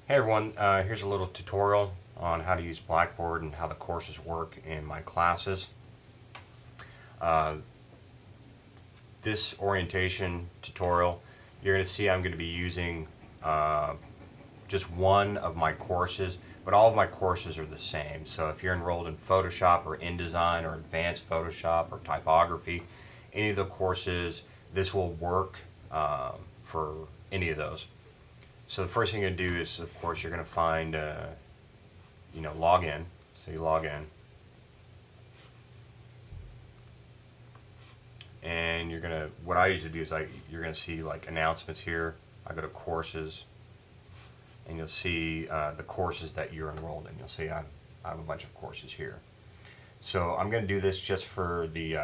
Hey everyone, here's a little tutorial on how to use Blackboard and how the courses work in my classes. This orientation tutorial, you're going to see I'm going to be using just one of my courses, but all of my courses are the same. So if you're enrolled in Photoshop or InDesign or Advanced Photoshop or Typography, any of the courses, this will work for any of those. So the first thing you're going to do is, of course, you're going to find, log in. So you log in. And you're going to, what I usually do is you're going to see like announcements here. I go to courses and you'll see the courses that you're enrolled in. You'll see I have a bunch of courses here. So I'm going to do this just for the,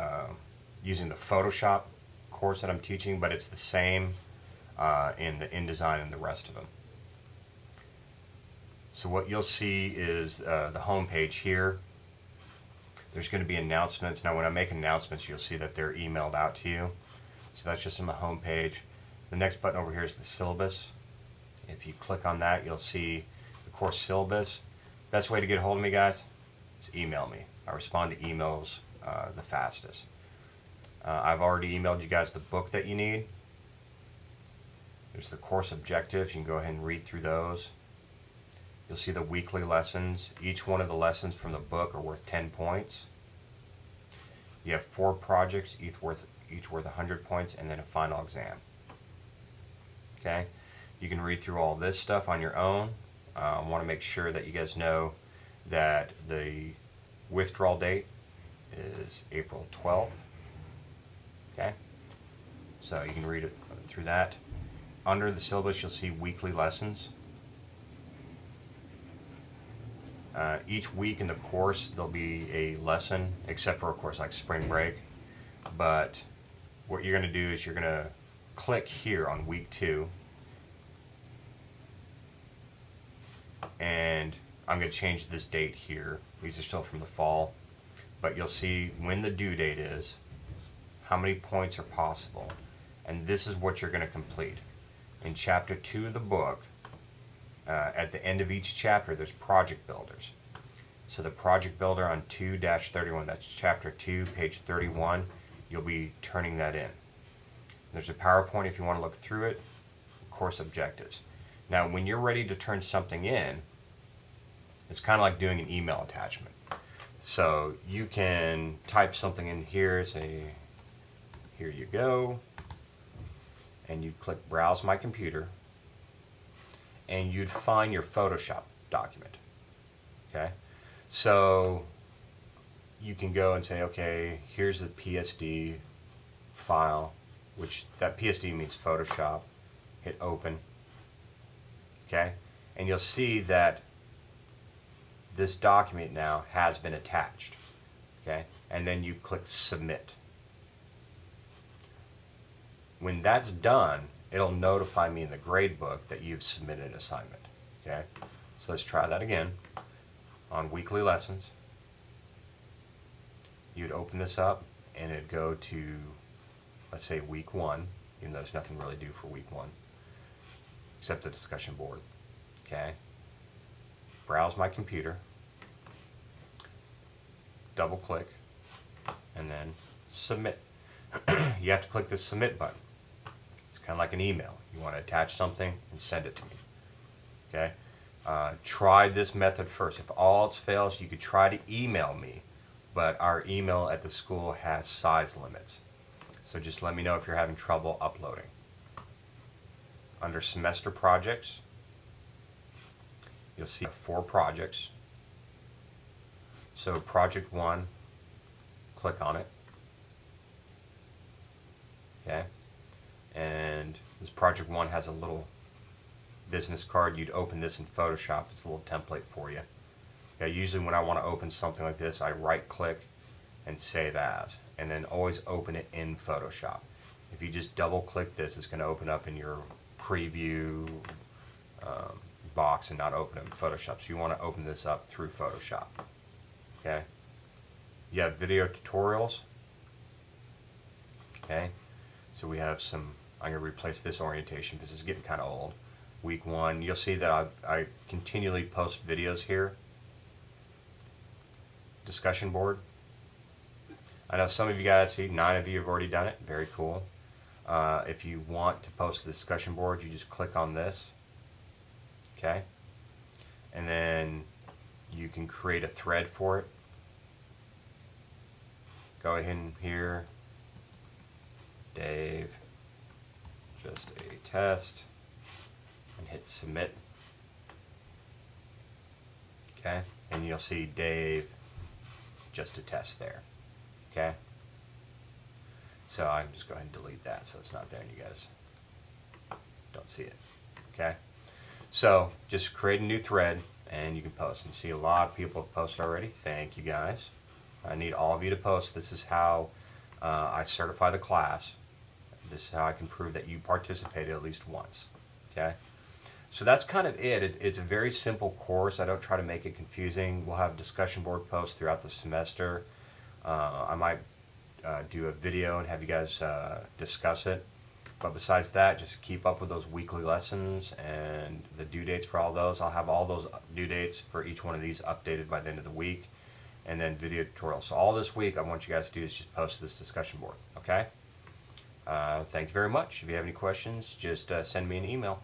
using the Photoshop course that I'm teaching, but it's the same in the InDesign and the rest of them. So what you'll see is the home page here. There's going to be announcements. Now when I make announcements, you'll see that they're emailed out to you. So that's just on the home page. The next button over here is the syllabus. If you click on that, you'll see the course syllabus. Best way to get a hold of me, guys, is email me. I respond to emails the fastest. I've already emailed you guys the book that you need. There's the course objectives. You can go ahead and read through those. You'll see the weekly lessons. Each one of the lessons from the book are worth 10 points. You have 4 projects, each worth 100 points, and then a final exam. Okay? You can read through all this stuff on your own. I want to make sure that you guys know that the withdrawal date is April 12th. Okay? So you can read it through that. Under the syllabus, you'll see weekly lessons. Each week in the course, there'll be a lesson, except for, of course, like spring break. But what you're going to do is you're going to click here on week 2. And I'm going to change this date here. These are still from the fall. But you'll see when the due date is, how many points are possible. And this is what you're going to complete. In chapter 2 of the book, at the end of each chapter, there's project builders. So the project builder on 2-31, that's chapter 2, page 31, you'll be turning that in. There's a PowerPoint if you want to look through it, course objectives. Now, when you're ready to turn something in, it's kind of like doing an email attachment. So you can type something in here, say, here you go, and you click Browse My Computer, and you'd find your Photoshop document. Okay? So you can go and say, okay, here's the PSD file, which that PSD means Photoshop. Hit open. Okay? And you'll see that this document now has been attached. Okay? And then you click submit. When that's done, it'll notify me in the grade book that you've submitted an assignment. Okay? So let's try that again. On weekly lessons, you'd open this up and it'd go to, let's say, week 1, even though there's nothing really due for week 1, except the discussion board. Okay? Browse My Computer, double click, and then submit. You have to click the submit button. Kind of like an email. You want to attach something and send it to me. Okay? Try this method first. If all else fails, you could try to email me, but our email at the school has size limits. So just let me know if you're having trouble uploading. Under semester projects, you'll see 4 projects. So project 1, click on it. Okay? And this project 1 has a little business card. You'd open this in Photoshop. It's a little template for you. Okay, usually when I want to open something like this, I right click and save as, and then always open it in Photoshop. If you just double click this, it's going to open up in your preview box and not open it in Photoshop. So you want to open this up through Photoshop. Okay. You have video tutorials. Okay. So we have some, I'm going to replace this orientation because it's getting kind of old. week 1. You'll see that I continually post videos here. Discussion board. I know some of you guys, see 9 of you have already done it. Very cool. If you want to post the discussion board, you just click on this. Okay. And then you can create a thread for it. Go ahead and here, Dave, just a test, and hit submit. Okay, and you'll see Dave, just a test there. Okay, so I can just go ahead and delete that so it's not there and you guys don't see it. Okay, so just create a new thread and you can post. And you see a lot of people have posted already. Thank you guys. I need all of you to post. This is how I certify the class. This is how I can prove that you participated at least once. Okay? So that's kind of it. It's a very simple course. I don't try to make it confusing. We'll have discussion board posts throughout the semester. I might do a video and have you guys discuss it. But besides that, just keep up with those weekly lessons and the due dates for all those. I'll have all those due dates for each one of these updated by the end of the week. And then video tutorials. So all this week I want you guys to do is just post this discussion board. Okay? Thank you very much. If you have any questions, just send me an email.